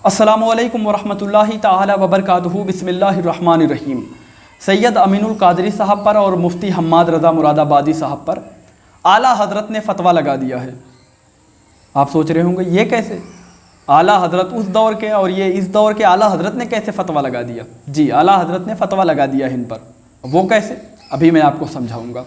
अस्सलामुअलैकुम वरहमतुल्लाहि ताला वबरकातुहू। बिस्मिल्लाहिर्रहमानिर्रहीम। सैयद अमीनुल कादरी साहब पर और मुफ्ती हम्माद रज़ा मुरादाबादी साहब पर आला हज़रत ने फ़तवा लगा दिया है। आप सोच रहे होंगे ये कैसे, आला हज़रत उस दौर के और ये इस दौर के, आला हज़रत ने कैसे फ़तवा लगा दिया? जी, आला हज़रत ने फ़तवा लगा दिया है इन पर। वो कैसे, अभी मैं आपको समझाऊँगा।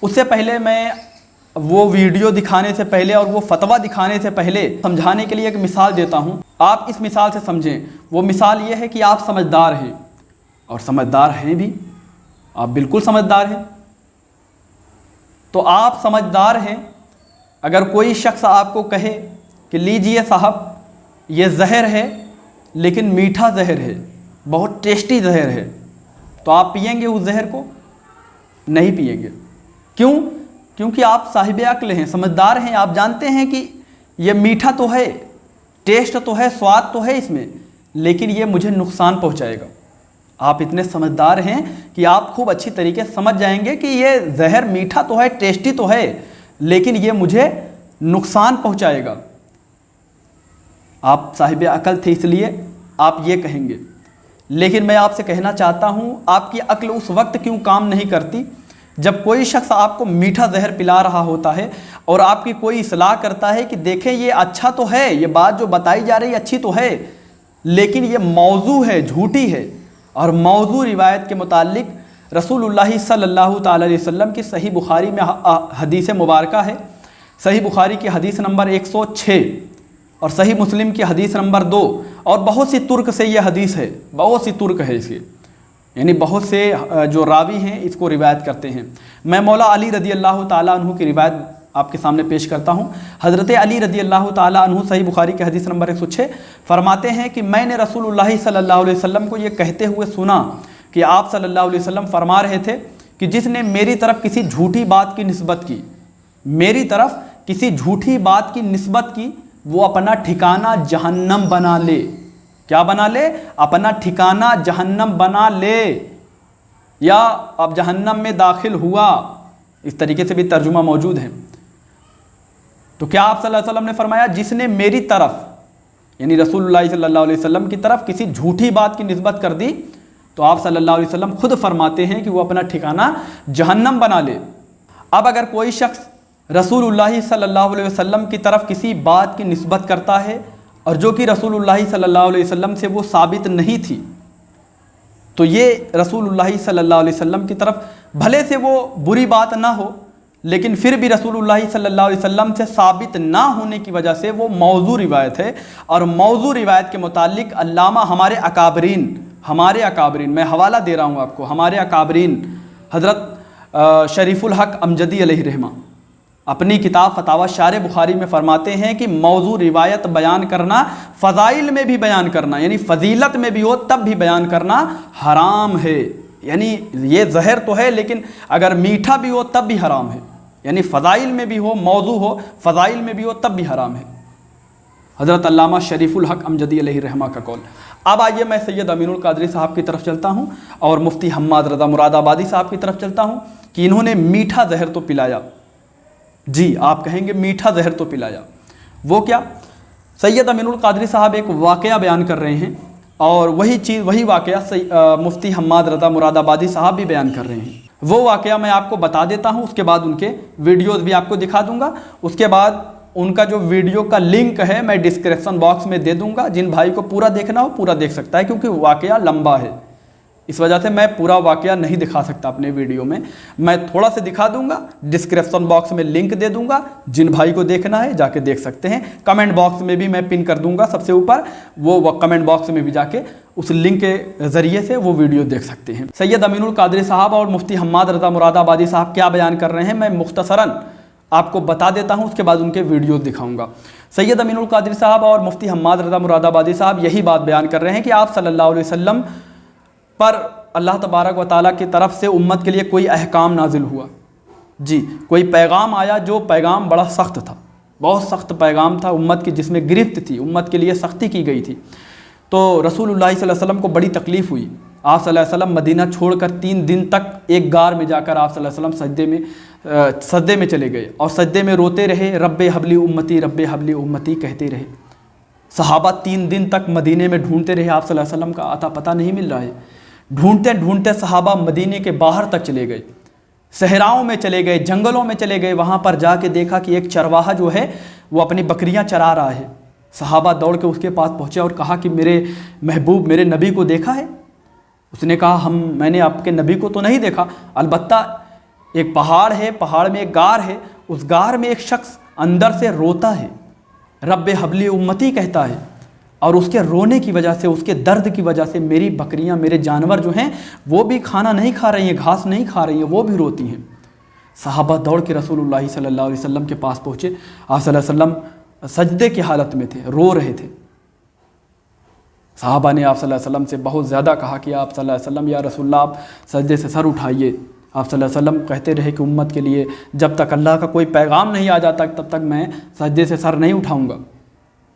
उससे पहले मैं वो वीडियो दिखाने से पहले और वो फ़तवा दिखाने से पहले समझाने के लिए एक मिसाल देता हूँ। आप इस मिसाल से समझें। वो मिसाल ये है कि आप समझदार हैं, और समझदार हैं भी, आप बिल्कुल समझदार हैं। तो आप समझदार हैं, अगर कोई शख्स आपको कहे कि लीजिए साहब ये जहर है लेकिन मीठा जहर है, बहुत टेस्टी जहर है, तो आप पिएंगे उस जहर को? नहीं पिएंगे। क्यों? क्योंकि आप साहिब अक्ल हैं, समझदार हैं। आप जानते हैं कि ये मीठा तो है, टेस्ट तो है, स्वाद तो है इसमें, लेकिन ये मुझे नुकसान पहुंचाएगा। आप इतने समझदार हैं कि आप खूब अच्छी तरीके से समझ जाएंगे कि ये जहर मीठा तो है, टेस्टी तो है, लेकिन ये मुझे नुकसान पहुंचाएगा। आप साहिब अक्ल थे इसलिए आप ये कहेंगे। लेकिन मैं आपसे कहना चाहता हूँ, आपकी अक्ल उस वक्त क्यों काम नहीं करती जब कोई शख्स आपको मीठा जहर पिला रहा होता है और आपकी कोई इस्लाह करता है कि देखें ये अच्छा तो है, ये बात जो बताई जा रही अच्छी तो है, लेकिन ये मौजू है, झूठी है। और मौजू रिवायत के मुतालिक रसूलुल्लाह सल्लल्लाहु ताला अलैहि वसल्लम की सही बुखारी में हदीस मुबारका है। सही बुखारी की हदीस नंबर 106 और सही मुस्लिम की हदीस नंबर 2, और बहुत सी तुर्क से ये हदीस है, बहुत सी तुर्क है इसकी, यानी बहुत से जो रावी हैं इसको रिवायत करते हैं। मैं मौला अली रदी अल्लाह ताला अन्हु की रिवायत आपके सामने पेश करता हूँ। हज़रत अली रदी अल्लाह ताला अन्हु सही बुखारी के हदीस नंबर 106 फरमाते हैं कि मैंने रसूलुल्लाह सल्लल्लाहु अलैहि वसल्लम को ये कहते हुए सुना कि आप सल्लल्लाहु अलैहि वसल्लम फरमा रहे थे कि जिसने मेरी तरफ किसी झूठी बात की निस्बत की, मेरी तरफ किसी झूठी बात की निस्बत की, वो अपना ठिकाना जहन्नम बना ले। क्या बना ले? अपना ठिकाना जहन्नम बना ले, या अब जहन्नम में दाखिल हुआ, इस तरीके से भी तर्जुमा मौजूद है। तो क्या आप सल्लल्लाहु अलैहि वसल्लम ने फरमाया जिसने मेरी तरफ, यानी रसूलुल्लाह सल्लल्लाहु अलैहि वसल्लम की तरफ किसी झूठी बात की निस्बत कर दी, तो आप सल्लल्लाहु अलैहि वसल्लम खुद फरमाते हैं कि वो अपना ठिकाना जहन्नम बना ले। अब अगर कोई शख्स रसूलुल्लाह सल्लल्लाहु अलैहि वसल्लम की तरफ किसी बात की निस्बत करता है और जो कि रसूलुल्लाह सल्लल्लाहु अलैहि वसल्लम से वो साबित नहीं थी, तो ये रसूलुल्लाह सल्लल्लाहु अलैहि वसल्लम की तरफ भले से वो बुरी बात ना हो, लेकिन फिर भी रसूलुल्लाह सल्लल्लाहु अलैहि वसल्लम से साबित ना होने की वजह से वो मौजू रिवायत है। और मौजू रिवायत के मुतालिक अल्लामा हमारे अकाबरीन, मैं हवाला दे रहा हूँ आपको, हमारे अकाबरीन हज़रत शरीफुल हक अमजदी अलैहि रहमा अपनी किताब फतावा शारे बुखारी में फरमाते हैं कि मौजू रिवायत बयान करना, फ़ज़ाइल में भी बयान करना, यानी फ़जीलत में भी हो तब भी बयान करना हराम है। यानी ये जहर तो है, लेकिन अगर मीठा भी हो तब भी हराम है, यानी फ़ज़ाइल में भी हो, मौजू हो, फ़ज़ाइल में भी हो तब भी हराम है। हज़रत अल्लामा शरीफुल हक अमजदी अलैहि रहमा का कौल। अब आइए मैं सैयद अमीनुल कादरी साहब की तरफ चलता हूँ और मुफ्ती हम्माद रज़ा मुरादाबादी साहब की तरफ चलता हूँ कि इन्होंने मीठा जहर तो पिलाया। जी, आप कहेंगे मीठा जहर तो पिलाया, वो क्या? सैयद अमीनुल कादरी साहब एक वाक़या बयान कर रहे हैं, और वही चीज़, वही वाक़या मुफ्ती हम्माद रज़ा मुरादाबादी साहब भी बयान कर रहे हैं। वो वाक़या मैं आपको बता देता हूँ, उसके बाद उनके वीडियोज़ भी आपको दिखा दूँगा। उसके बाद उनका जो वीडियो का लिंक है मैं डिस्क्रिप्शन बॉक्स में दे दूँगा। जिन भाई को पूरा देखना हो पूरा देख सकता है, क्योंकि वाक़या लंबा है, इस वजह से मैं पूरा वाक़या नहीं दिखा सकता अपने वीडियो में। मैं थोड़ा सा दिखा दूंगा, डिस्क्रिप्शन बॉक्स में लिंक दे दूंगा, जिन भाई को देखना है जाके देख सकते हैं। कमेंट बॉक्स में भी मैं पिन कर दूंगा सबसे ऊपर, वो कमेंट बॉक्स में भी जाके उस लिंक के ज़रिए से वो वीडियो देख सकते हैं। सैयद अमीनुल कादरी साहब और मुफ्ती हम्माद रज़ा मुरादाबादी साहब क्या बयान कर रहे हैं मैं मुख्तसरन आपको बता देता हूँ, उसके बाद उनके वीडियो दिखाऊँगा। सैयद अमीनुल कादरी साहब और मुफ्ती हम्माद रज़ा मुरादाबादी साहब यही बात बयान कर रहे हैं कि आप सल्लल्लाहु अलैहि वसल्लम पर अल्लाह तबारक व ताला की तरफ से उम्मत के लिए कोई अहकाम नाजिल हुआ। जी, कोई पैगाम आया, जो पैगाम बड़ा सख्त था, बहुत सख्त पैगाम था उम्मत की, जिसमें गिरफ्त थी, उम्मत के लिए सख्ती की गई थी। तो रसूलुल्लाह सल्लल्लाहु अलैहि वसल्लम को बड़ी तकलीफ़ हुई। आप सल्लल्लाहु अलैहि वसल्लम मदीना छोड़कर 3 दिन तक एक गार में जाकर आप सल्लल्लाहु अलैहि वसल्लम सजदे में चले गए और सजदे में रोते रहे, रब्बे हबली उम्मती कहते रहे। صحابہ 3 دن تک مدینے میں ڈھونڈتے رہے، آپ صلی اللہ علیہ وسلم کا آتا پتہ نہیں مل رہا ہے۔ ڈھونڈتے ڈھونڈتے صحابہ مدینے کے باہر تک چلے گئے، صحراؤں میں چلے گئے، جنگلوں میں چلے گئے، وہاں پر جا کے دیکھا کہ ایک چرواہا جو ہے وہ اپنی بکریاں چرا رہا ہے۔ صحابہ دوڑ کے اس کے پاس پہنچے اور کہا کہ میرے محبوب، میرے نبی کو دیکھا ہے؟ اس نے کہا میں نے آپ کے نبی کو تو نہیں دیکھا، البتہ ایک پہاڑ ہے، پہاڑ میں ایک غار ہے، اس غار میں ایک شخص اندر سے روتا ہے، رب حبلی امتی کہتا ہے، اور اس کے رونے کی وجہ سے، اس کے درد کی وجہ سے میری بکریاں، میرے جانور جو ہیں وہ بھی کھانا نہیں کھا رہی ہیں، گھاس نہیں کھا رہی ہیں، وہ بھی روتی ہیں۔ صحابہ دوڑ کے رسول اللہ صلی اللہ علیہ وسلم کے پاس پہنچے۔ آپ صلی اللہ علیہ وسلم سجدے کی حالت میں تھے، رو رہے تھے۔ صحابہ نے آپ صلی اللہ علیہ وسلم سے بہت زیادہ کہا کہ آپ صلی اللہ علیہ وسلم، یا رسول اللہ آپ سجدے سے سر اٹھائیے۔ آپ صلی اللہ علیہ وسلم کہتے رہے کہ امت کے لیے جب تک اللہ کا کوئی پیغام نہیں آ جاتا تب تک میں سجدے سے سر نہیں اٹھاؤں گا۔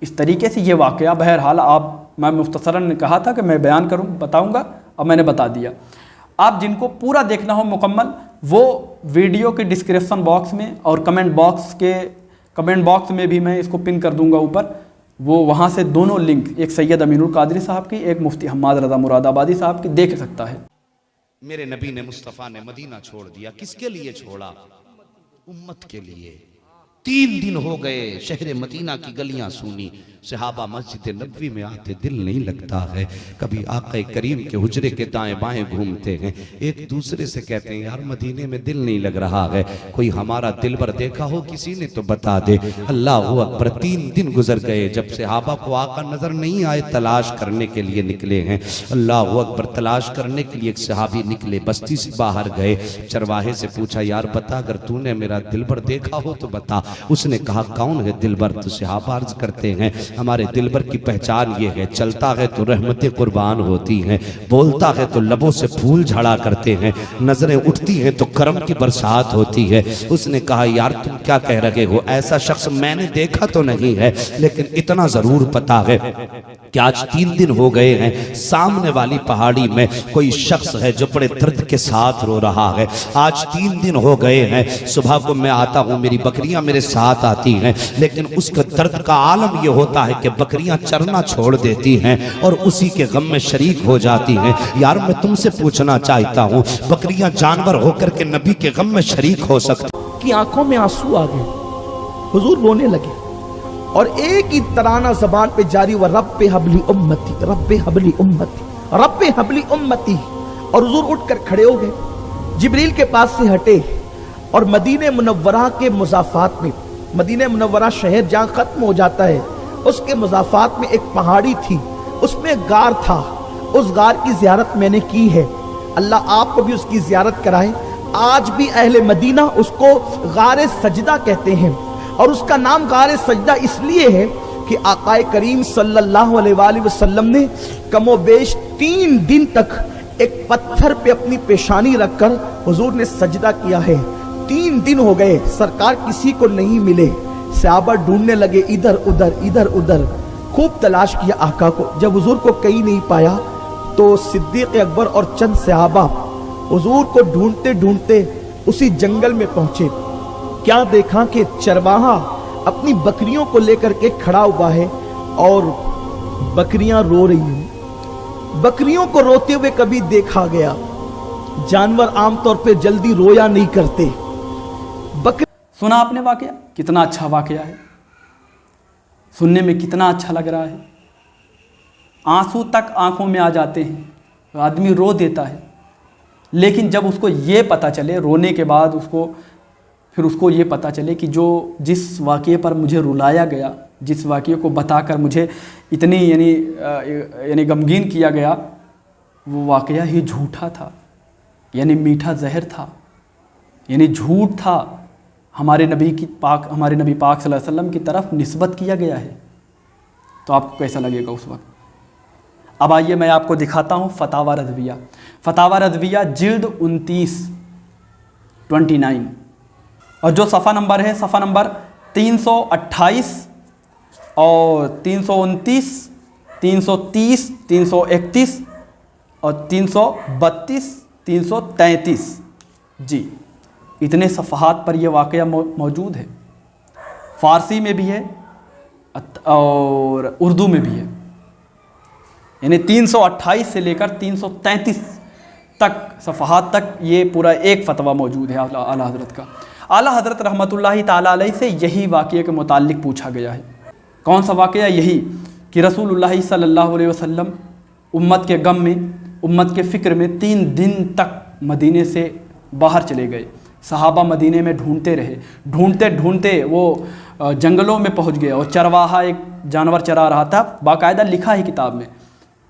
اس طریقے سے یہ واقعہ، بہرحال میں مختصراً نے کہا تھا کہ میں بیان بتاؤں گا، اور میں نے بتا دیا۔ آپ جن کو پورا دیکھنا ہو مکمل، وہ ویڈیو کے ڈسکرپشن باکس میں اور کمنٹ باکس میں بھی میں اس کو پن کر دوں گا اوپر، وہ وہاں سے دونوں لنک، ایک سید امین القادری صاحب کی، ایک مفتی حماد رضا مراد آبادی صاحب کی، دیکھ سکتا ہے۔ میرے نبی نے، مصطفیٰ نے مدینہ چھوڑ دیا، کس کے لیے چھوڑا؟ امت کے لیے۔ 3 دن ہو گئے، شہر مدینہ کی گلیاں سونی، صحابہ مسجد نبوی میں آتے دل نہیں لگتا ہے، کبھی آقا کریم کے حجرے کے دائیں بائیں گھومتے ہیں، ایک دوسرے سے کہتے ہیں یار مدینے میں دل نہیں لگ رہا ہے، کوئی ہمارا دلبر دیکھا ہو کسی نے تو بتا دے۔ اللہ اکبر، 3 دن گزر گئے، جب صحابہ کو آقا نظر نہیں آئے تلاش کرنے کے لیے نکلے ہیں۔ اللہ اکبر، تلاش کرنے کے لیے ایک صحابی نکلے، بستی سے باہر گئے، چرواہے سے پوچھا یار بتا اگر تو نے میرا دلبر دیکھا ہو تو بتا۔ اس نے کہا کون ہے دلبر؟ تو صحابہ عرض کرتے ہیں ہمارے دلبر کی پہچان یہ ہے، چلتا ہے تو رحمت قربان ہوتی ہیں، بولتا ہے تو لبوں سے پھول جھڑا کرتے ہیں، نظریں اٹھتی ہیں تو کرم کی برسات ہوتی ہے۔ اس نے کہا یار تم کیا کہہ رہے ہو، ایسا شخص میں نے دیکھا تو نہیں ہے، لیکن اتنا ضرور پتا ہے کہ آج 3 دن ہو گئے ہیں، سامنے والی پہاڑی میں کوئی شخص ہے جو بڑے درد کے ساتھ رو رہا ہے۔ آج 3 دن ہو گئے ہیں، صبح کو میں آتا ہوں، میری بکریاں میرے ساتھ آتی ہیں، لیکن اس کا درد کا عالم یہ ہوتا ہے کہ بکریاں چرنا چھوڑ دیتی ہیں اور اسی کے غم میں شریک ہو جاتی ہیں۔ یار میں تم سے پوچھنا چاہتا ہوں، بکریاں جانور ہو کر کے نبی کے غم میں شریک ہو سکتی کی آنکھوں میں آنسو آ گئے، حضور رونے لگے اور ایک ہی ترانہ زبان پہ جاری ہوا، رب حبلی امتی، رب حبلی امتی، رب حبلی امتی۔ اور حضور اٹھ کر کھڑے ہو گئے، جبریل کے پاس سے ہٹے اور مدینہ منورہ کے مضافات میں، مدینہ منورہ شہر جہاں ختم ہو جاتا ہے، اس کے مضافات میں ایک پہاڑی تھی، اس میں غار تھا، اس غار کی زیارت میں نے کی ہے، اللہ آپ کو بھی اس کی زیارت کرائے۔ آج بھی اہل مدینہ اس کو غار سجدہ کہتے ہیں، اور اس کا نام غار سجدہ اس لیے ہے کہ آقا کریم صلی اللہ علیہ وآلہ وسلم نے کم و بیش 3 دن تک ایک پتھر پہ اپنی پیشانی رکھ کر حضور نے سجدہ کیا ہے۔ 3 دن ہو گئے، سرکار کسی کو نہیں ملے، صحابہ ڈھونڈنے لگے ادھر ادھر، خوب تلاش کیا آقا کو۔ جب حضور کو کہیں نہیں پایا تو صدیق اکبر اور چند صحابہ حضور کو ڈھونڈتے ڈھونڈتے اسی جنگل میں پہنچے۔ کیا دیکھا کہ چرواہا اپنی بکریوں کو لے کر کے کھڑا ہوا ہے اور بکریاں رو رہی ہیں۔ بکریوں کو روتے ہوئے کبھی دیکھا گیا؟ جانور عام طور پہ جلدی رویا نہیں کرتے۔ سنا آپ نے واقعہ؟ کتنا اچھا واقعہ ہے، سننے میں کتنا اچھا لگ رہا ہے، آنسو تک آنکھوں میں آ جاتے ہیں، آدمی رو دیتا ہے۔ لیکن جب اس کو یہ پتہ چلے، رونے کے بعد پھر اس کو یہ پتہ چلے کہ جس واقعے پر مجھے رلایا گیا، جس واقعے کو بتا کر مجھے اتنی یعنی غمگین کیا گیا، وہ واقعہ ہی جھوٹا تھا، یعنی میٹھا زہر تھا، یعنی جھوٹ تھا، ہمارے نبی پاک صلی اللہ علیہ وسلم کی طرف نسبت کیا گیا ہے۔ تو آپ کو کیسا لگے گا اس وقت؟ اب آئیے میں آپ کو دکھاتا ہوں فتاوی رضویہ۔ فتاوی رضویہ جلد 29 اور جو صفحہ نمبر ہے، صفحہ نمبر 328 اور 329 330 331 اور 332 333 جی، اتنے صفحات پر یہ واقعہ موجود ہے۔ فارسی میں بھی ہے، और उर्दू में भी है। यानी 328 से लेकर 333 तक सफ़हात तक ये पूरा एक फ़तवा मौजूद है आला हज़रत का। आला हज़रत रहमतुल्लाहि ताला अलैहि से यही वाक़ये के मुताल्लिक़ पूछा गया है। कौन सा वाक़या? यही कि रसूलुल्लाह सल्लल्लाहु अलैहि वसल्लम उम्मत के गम में, उम्मत के फ़िक्र में 3 दिन तक मदीने से बाहर चले गए। सहाबा मदीने में ढूंढते रहे, ढूंढते ढूंढते वो जंगलों में पहुंच गए और चरवाहा एक जानवर चरा रहा था। बाकायदा लिखा है किताब में,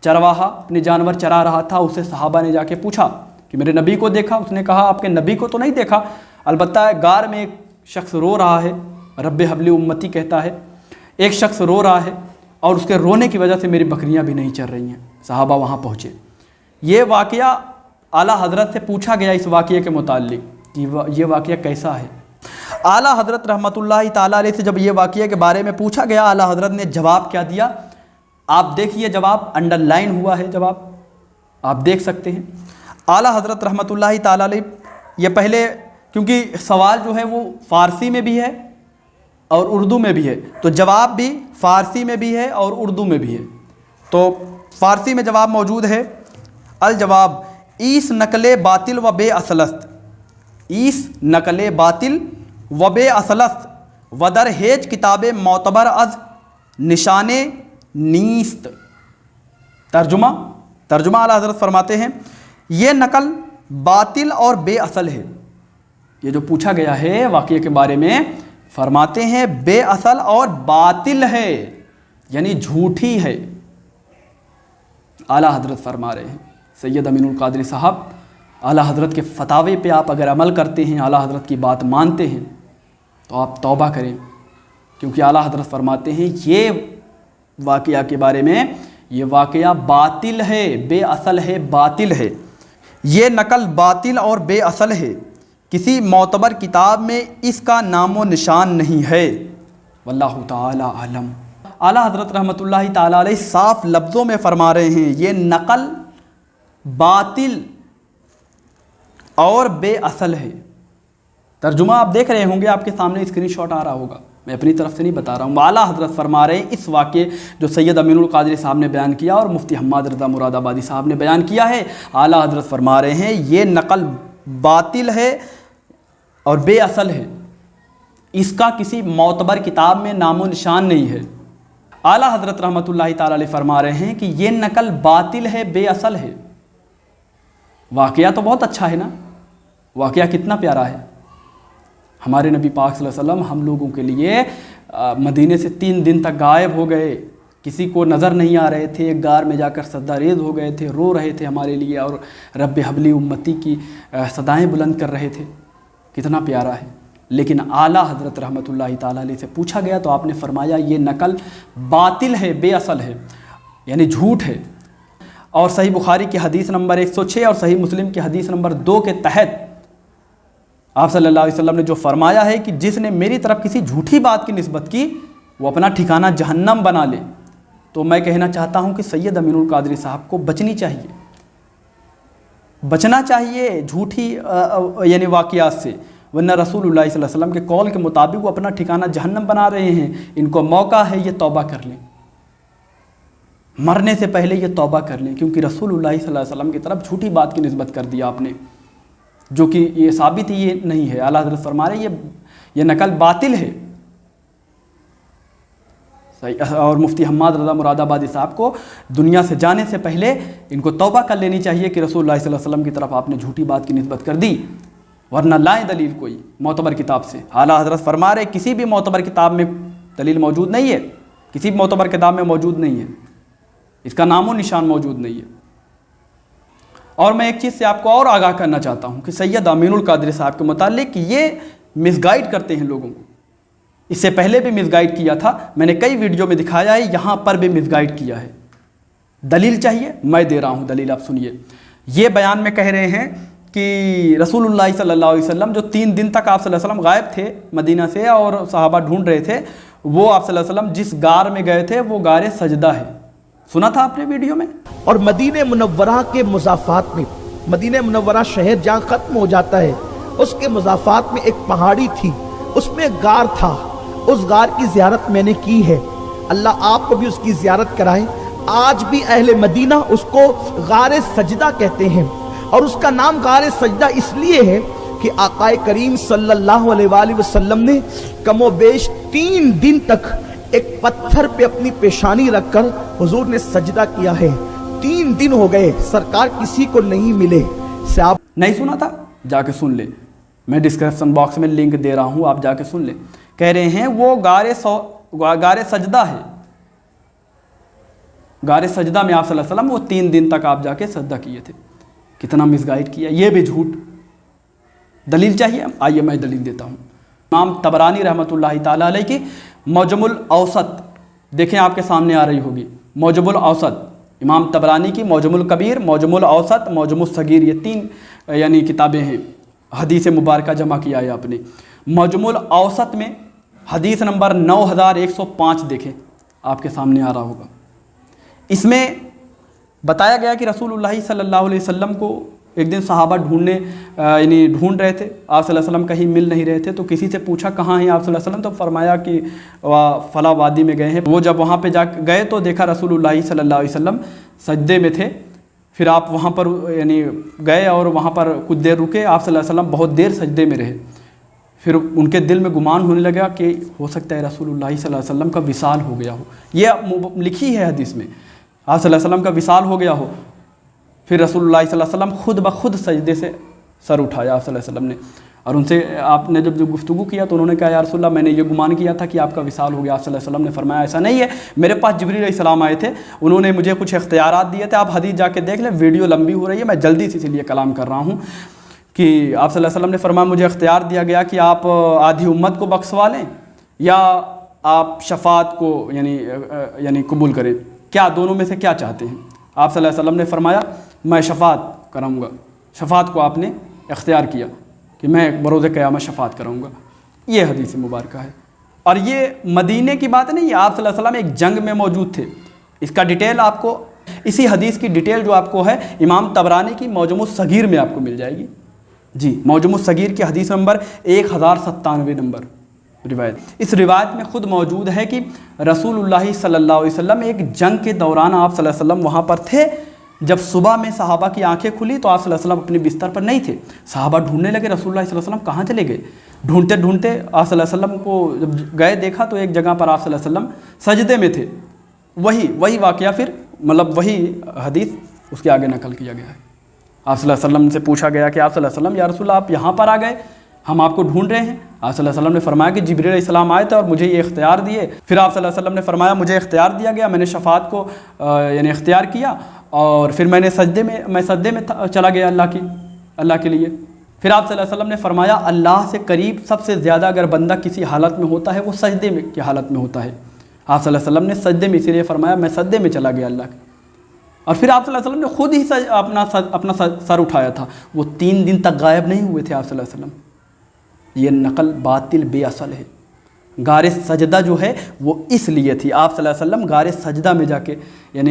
चरवाहा अपने जानवर चरा रहा था। उसे सहाबा ने जाके पूछा कि मेरे नबी को देखा? उसने कहा आपके नबी को तो नहीं देखा, अलबत्ता गार में एक शख्स रो रहा है, रब्बे हबली उम्मती कहता है। एक शख्स रो रहा है और उसके रोने की वजह से मेरी बकरियां भी नहीं चर रही हैं। सहाबा वहाँ पहुँचे। ये वाक़या आला हज़रत से पूछा गया इस वाक़ये के मुताल्लिक़ कि ये वाक़या कैसा है। आला हज़रत रहमतुल्लाहि ताला अलैहि से जब ये वाक़ये के बारे में पूछा गया, आला हज़रत ने जवाब क्या दिया आप देखिए। जवाब अंडरलाइन हुआ है, जवाब आप देख सकते हैं। आला हज़रत रहमतुल्लाहि ताला अलैहि, ये पहले क्योंकि सवाल जो है वो फ़ारसी में भी है और उर्दू में भी है, तो जवाब भी फ़ारसी में भी है और उर्दू में भी है। तो फ़ारसी में जवाब मौजूद है। अल जवाब ईस नकले बातिल व बे असलस्त, ईस नकले बातिल व बे असलस्त वदर हेज किताब मोतबर अज निशाने नीस्त। तर्जुमा आला हज़रत फरमाते हैं ये नकल बातिल और बेअसल है। ये जो पूछा गया है वाक़ये के बारे में, फरमाते हैं बेअसल और बातिल है, यानी झूठी है। आला हज़रत फरमा रहे हैं, सैयद अमीनुल कादरी साहब, आला हज़रत के फतावे पे आप अगर अमल करते हैं, आला हज़रत की बात मानते हैं, तो आप तौबा करें, क्योंकि आला हज़रत फरमाते हैं ये वाक़या के बारे में, ये वाक़या बातिल है, बेअसल है, बातिल है। ये नकल बातिल और बेअसल है, किसी मोतबर किताब में इसका नामो निशान नहीं है। वल्लाहु ताला आलम। आला हज़रत रहमतुल्लाहि ताला अलैहि साफ लफ्ज़ों में फरमा रहे हैं ये नकल बातिल और बेअसल है। तर्जुमा आप देख रहे होंगे, आपके सामने स्क्रीनशॉट आ रहा होगा, मैं अपनी तरफ से नहीं बता रहा हूँ। आला हज़रत फरमा रहे हैं इस वाक़े जो सैयद अमीनुल कादरी साहब ने बयान किया और मुफ्ती हम्माद रज़ा मुरादाबादी साहब ने बयान किया है, आला हज़रत फरमा रहे हैं ये नकल बातिल है और बेअसल है, इसका किसी मोतबर किताब में नामो निशान नहीं है। आला हज़रत रहमतुल्लाहि ताला अलैहि फरमा रहे हैं कि ये नकल बातिल है, बेअसल है। वाक़या तो बहुत अच्छा है ना, वाक़या कितना प्यारा है। हमारे नबी पाक सल्लल्लाहु अलैहि वसल्लम हम लोगों के लिए मदीने से 3 दिन तक गायब हो गए, किसी को नज़र नहीं आ रहे थे, एक गार में जाकर सजदारेज़ हो गए थे, रो रहे थे हमारे लिए और रब्बे हबली उम्मती की सदाएं बुलंद कर रहे थे। कितना प्यारा है। लेकिन आला हज़रत रहमतुल्लाहि ताला अलैहि से पूछा गया तो आपने फरमाया ये नकल बातिल है, बेअसल है, यानी झूठ है। और सही बुखारी की हदीस नंबर 106 और सही मुस्लिम की हदीस नंबर 2 के तहत आप सल्लल्लाहु अलैहि वसल्लम ने जो फरमाया है कि जिसने मेरी तरफ किसी झूठी बात की निस्बत की वो अपना ठिकाना जहन्नम बना ले। तो मैं कहना चाहता हूँ कि सैयद अमीनुल कादरी साहब को बचनी चाहिए, बचना चाहिए झूठी यानी वाक़यात से, वरना रसूलुल्लाह सल्लल्लाहु अलैहि वसल्लम के कौल के मुताबिक वो अपना ठिकाना जहन्नम बना रहे हैं। इनको मौका है ये तौबा कर लें, मरने से पहले ये तौबा कर लें, क्योंकि रसूलुल्लाह सल्लल्लाहु अलैहि वसल्लम की तरफ झूठी बात की निस्बत कर दिया आपने, जो कि ये साबित ही ये नहीं है। आला हज़रत फरमा रहे ये नकल बातिल है। और मुफ्ती हम्माद रज़ा मुरादाबादी साहब को दुनिया से जाने से पहले इनको तौबा कर लेनी चाहिए कि रसूलुल्लाह सल्लल्लाहु अलैहि वसल्लम की तरफ आपने झूठी बात की निस्बत कर दी, वरना लाएं दलील कोई मोतबर किताब से। आला हज़रत फरमा रहे किसी भी मोतबर किताब में दलील मौजूद नहीं है, किसी भी मोतबर किताब में मौजूद नहीं है, इसका नामो निशान मौजूद नहीं है। और मैं एक चीज़ से आपको और आगाह करना चाहता हूँ कि सैयद अमीनुल कादरी साहब के मुतालिक ये मिसगाइड करते हैं लोगों को। इससे पहले भी मिसगाइड किया था, मैंने कई वीडियो में दिखाया है, यहाँ पर भी मिसगाइड किया है। दलील चाहिए, मैं दे रहा हूँ दलील, आप सुनिए। ये बयान में कह रहे हैं कि रसूलुल्लाह सल्लल्लाहु अलैहि वसल्लम जो 3 दिन तक आप सल्लल्लाहु अलैहि वसल्लम गायब थे मदीना से और सहाबा ढूंढ रहे थे, वो आप सल्लल्लाहु अलैहि वसल्लम जिस गार में गए थे वो गार सजदा है। सुना था आपने वीडियो में। और मदीने मुनव्वरा के मुज़ाफ़ात में, मदीने मुनव्वरा शहर जहाँ ख़त्म हो जाता है उसके मुज़ाफ़ात में एक पहाड़ी थी, उसमें गार था। उस गार की ज़ियारत मैंने की है اللہ آپ کو بھی اس کی زیارت کرائے۔ آج بھی اہل مدینہ اس کو غار سجدہ کہتے ہیں، اور اس کا نام غار سجدہ اس لیے ہے کہ آقا کریم صلی اللہ علیہ وآلہ وسلم نے کم و بیش 3 دن تک ایک پتھر پہ اپنی پیشانی رکھ کر حضور نے سجدہ کیا ہے۔ 3 دن ہو گئے سرکار کسی کو نہیں ملے۔ آپ نہیں سنا تھا؟ جا کے سن لیں، میں ڈسکرپشن باکس میں لنک دے رہا ہوں، آپ جا کے سن لیں۔ کہہ رہے ہیں وہ غار سجدہ ہے، غار سجدہ میں آپ صلی اللہ علیہ وسلم وہ 3 دن تک آپ جا کے سجدہ کیے تھے۔ کتنا مس گائیڈ کیا، یہ بھی جھوٹ۔ دلیل چاہیے؟ آئیے میں دلیل دیتا ہوں۔ امام طبرانی رحمۃ اللہ تعالیٰ علیہ کی معجم الاوسط دیکھیں، آپ کے سامنے آ رہی ہوگی، معجم الاوسط، امام طبرانی کی معجم الکبیر، معجم الاوسط، معجم الصغیر، یہ 3 یعنی کتابیں ہیں، حدیث مبارکہ جمع کیا ہے آپ نے۔ معجم الاوسط میں حدیث نمبر 9105 دیکھیں، آپ کے سامنے آ رہا ہوگا۔ اس میں بتایا گیا کہ رسول اللہ صلی اللہ علیہ وسلم کو ایک دن صحابہ ڈھونڈ رہے تھے، آپ صلی اللہ علیہ وسلم کہیں مل نہیں رہے تھے، تو کسی سے پوچھا کہاں ہیں آپ صلی اللہ علیہ وسلم، تو فرمایا کہ فلاں وادی میں گئے ہیں۔ وہ جب وہاں پہ جا گئے تو دیکھا رسول اللہ صلی اللہ علیہ وسلم سجدے میں تھے۔ پھر آپ وہاں پر گئے اور وہاں پر کچھ دیر رکے، آپ صلی اللہ علیہ وسلم بہت دیر سجدے میں رہے۔ پھر ان کے دل میں گمان ہونے لگا کہ ہو سکتا ہے رسول اللہ صلی اللہ علیہ وسلم کا وصال ہو گیا ہو، یہ لکھی ہے حدیث میں، آپ صلی اللہ علیہ وسلم کا وصال ہو گیا ہو۔ پھر رسول اللہ صلی اللہ علیہ وسلم خود بخود سجدے سے سر اٹھایا آپ صلی اللہ علیہ وسلم نے، اور ان سے آپ نے جب گفتگو کیا تو انہوں نے کہا یا رسول اللہ میں نے یہ گمان کیا تھا کہ آپ کا وصال ہو گیا۔ آپ صلی اللہ علیہ وسلم نے فرمایا ایسا نہیں ہے، میرے پاس جبریل علیہ السلام آئے تھے، انہوں نے مجھے کچھ اختیارات دیے تھے، آپ حدیث جا کے دیکھ لیں، ویڈیو لمبی ہو رہی ہے، میں جلدی سے اسی لیے کلام کر رہا ہوں کہ آپ صلی اللہ علیہ وسلم نے فرمایا مجھے اختیار دیا گیا کہ آپ آدھی امت کو بخشوا لیں یا آپ شفاعت کو یعنی قبول کریں، کیا دونوں میں سے کیا چاہتے ہیں؟ آپ صلی اللہ علیہ وسلم نے فرمایا میں شفاعت کراؤں گا۔ شفاعت کو آپ نے اختیار کیا کہ میں بروز قیامت شفاعت کراؤں گا، یہ حدیث مبارکہ ہے۔ اور یہ مدینے کی بات نہیں ہے، آپ صلی اللہ علیہ وسلم ایک جنگ میں موجود تھے، اس کا ڈیٹیل آپ کو، اسی حدیث کی ڈیٹیل جو آپ کو ہے امام طبرانی کی معجم الصغیر میں آپ کو مل جائے گی۔ جی، معجم الصغیر کی حدیث نمبر 1097 نمبر روایت۔ اس روایت میں خود موجود ہے کہ رسول اللہ صلی اللہ علیہ وسلم ایک جنگ کے دوران آپ صلی اللہ علیہ وسلم وہاں پر تھے۔ جب صبح میں صحابہ کی آنکھیں کھلی تو آپ صلی اللہ علیہ وسلم اپنے بستر پر نہیں تھے، صحابہ ڈھونڈنے لگے رسول اللہ صلی اللہ علیہ وسلم کہاں چلے گئے۔ ڈھونڈتے ڈھونڈتے آپ صلی اللہ علیہ وسلم کو جب گئے دیکھا تو ایک جگہ پر آپ صلی اللہ علیہ وسلم سجدے میں تھے۔ وہی واقعہ پھر وہی حدیث اس کے آگے نقل کیا گیا ہے۔ آپ صلی اللہ علیہ وسلم سے پوچھا گیا کہ آپ صلی اللہ علیہ وسلم یا رسول اللہ آپ یہاں پر آ گئے، ہم آپ کو ڈھونڈ رہے ہیں۔ آپ صلی اللہ علیہ وسلم نے فرمایا کہ جبریل علیہ السلام آئے تھے اور مجھے یہ اختیار دیے۔ پھر آپ صلی اللہ علیہ وسلم نے فرمایا مجھے اختیار دیا گیا، میں نے شفاعت کو اختیار کیا، اور پھر میں سجدے میں چلا گیا اللہ کے لیے۔ پھر آپ صلی اللہ علیہ وسلم نے فرمایا اللہ سے قریب سب سے زیادہ اگر بندہ کسی حالت میں ہوتا ہے وہ سجدے میں کی حالت میں ہوتا ہے۔ آپ صلی اللہ علیہ وسلم نے سجدے میں، اسی لیے فرمایا میں سجدے میں چلا گیا اللہ کے۔ اور پھر آپ صلی اللہ علیہ وسلم نے خود ہی اپنا سر اٹھایا تھا، وہ 3 دن تک غائب نہیں ہوئے تھے آپ صلی اللہ علیہ وسلم۔ یہ نقل باطل بے اصل ہے۔ غار سجدہ جو ہے وہ اس لیے تھی، آپ صلی اللہ علیہ وسلم غار سجدہ میں جا کے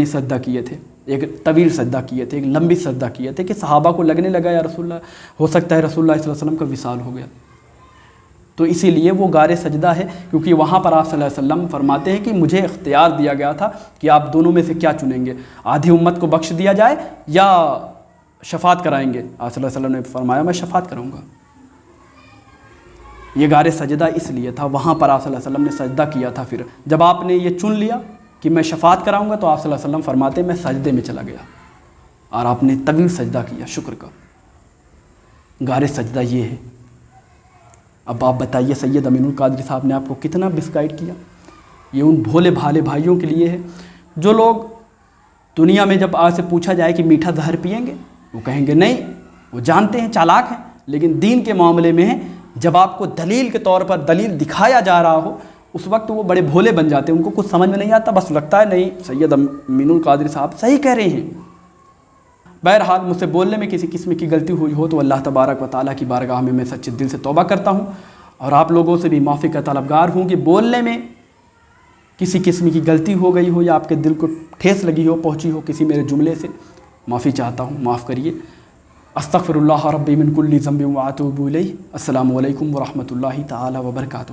سجدہ کیے تھے، ایک طویل سجدہ کیے تھے، ایک لمبی سجدہ کیے تھے کہ صحابہ کو لگنے لگا یا رسول اللہ ہو سکتا ہے رسول اللہ صلی اللہ علیہ وسلم کا وصال ہو گیا، تو اسی لیے وہ غار سجدہ ہے، کیونکہ وہاں پر آپ صلی اللہ علیہ وسلم فرماتے ہیں کہ مجھے اختیار دیا گیا تھا کہ آپ دونوں میں سے کیا چنیں گے، آدھی امت کو بخش دیا جائے یا شفاعت کرائیں گے۔ آپ صلی اللہ علیہ وسلم نے فرمایا میں شفاعت کراؤں گا۔ یہ غار سجدہ اس لیے تھا، وہاں پر آپ صلی اللہ علیہ وسلم نے سجدہ کیا تھا۔ پھر جب آپ نے یہ چن لیا کہ میں شفاعت کراؤں گا تو آپ صلی اللہ علیہ وسلم فرماتے ہیں میں سجدے میں چلا گیا، اور آپ نے طویل سجدہ کیا شکر کا۔ غار سجدہ یہ ہے۔ اب آپ بتائیے سید امین القادری صاحب نے آپ کو کتنا مسگائیڈ کیا۔ یہ ان بھولے بھالے بھائیوں کے لیے ہے جو لوگ دنیا میں جب آپ سے پوچھا جائے کہ میٹھا زہر پئیں گے وہ کہیں گے نہیں، وہ جانتے ہیں چالاک ہیں، لیکن دین کے معاملے میں جب آپ کو دلیل کے طور پر دلیل دکھایا جا رہا ہو اس وقت وہ بڑے بھولے بن جاتے ہیں، ان کو کچھ سمجھ میں نہیں آتا، بس لگتا ہے نہیں سید امین القادری صاحب صحیح کہہ رہے ہیں۔ بہرحال مجھ سے بولنے میں کسی قسم کی غلطی ہوئی ہو تو اللہ تبارک و تعالیٰ کی بارگاہ میں سچے دل سے توبہ کرتا ہوں، اور آپ لوگوں سے بھی معافی کا طلبگار ہوں کہ بولنے میں کسی قسم کی غلطی ہو گئی ہو یا آپ کے دل کو ٹھیس لگی ہو، پہنچی ہو کسی میرے جملے سے، معافی چاہتا ہوں، معاف کریے۔ استغفر اللہ ربی من کل ذنب واتوب الیہ۔ السلام علیکم ورحمۃ اللہ تعالی وبرکاتہ۔